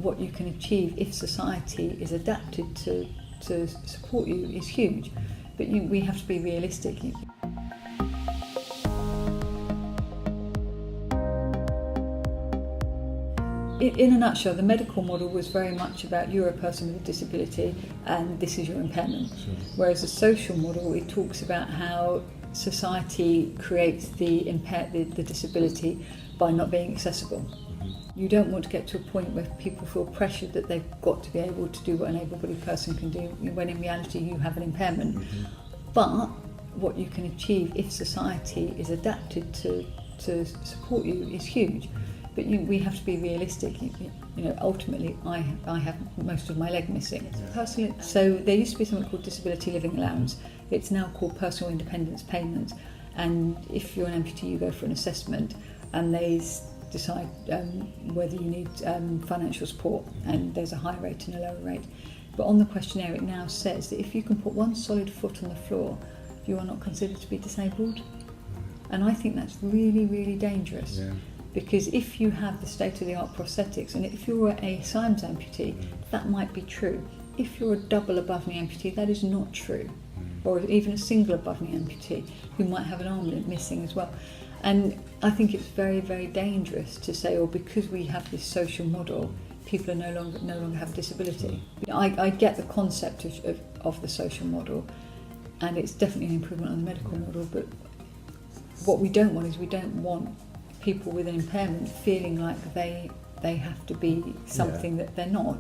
what you can achieve if society is adapted to support you is huge. But we have to be realistic. In a nutshell, the medical model was very much about you're a person with a disability and this is your impairment. Sure. Whereas the social model, it talks about how society creates the disability by not being accessible. Mm-hmm. You don't want to get to a point where people feel pressured that they've got to be able to do what an able-bodied person can do, when in reality you have an impairment. Mm-hmm. But what you can achieve if society is adapted to support you is huge. But we have to be realistic. Ultimately, I have most of my leg missing. Personally, so there used to be something called disability living allowance. It's now called personal independence payment. And if you're an amputee, you go for an assessment, and they decide whether you need financial support. And there's a high rate and a lower rate. But on the questionnaire, it now says that if you can put one solid foot on the floor, you are not considered to be disabled. And I think that's really, really dangerous. Yeah. Because if you have the state-of-the-art prosthetics, and if you're a Symes amputee, that might be true. If you're a double above-knee amputee, that is not true. Or even a single above-knee amputee, who might have an arm limb missing as well. And I think it's very, very dangerous to say, because we have this social model, people are no longer have a disability. I get the concept of the social model, and it's definitely an improvement on the medical model, but what we don't want is people with an impairment feeling like they have to be something that they're not.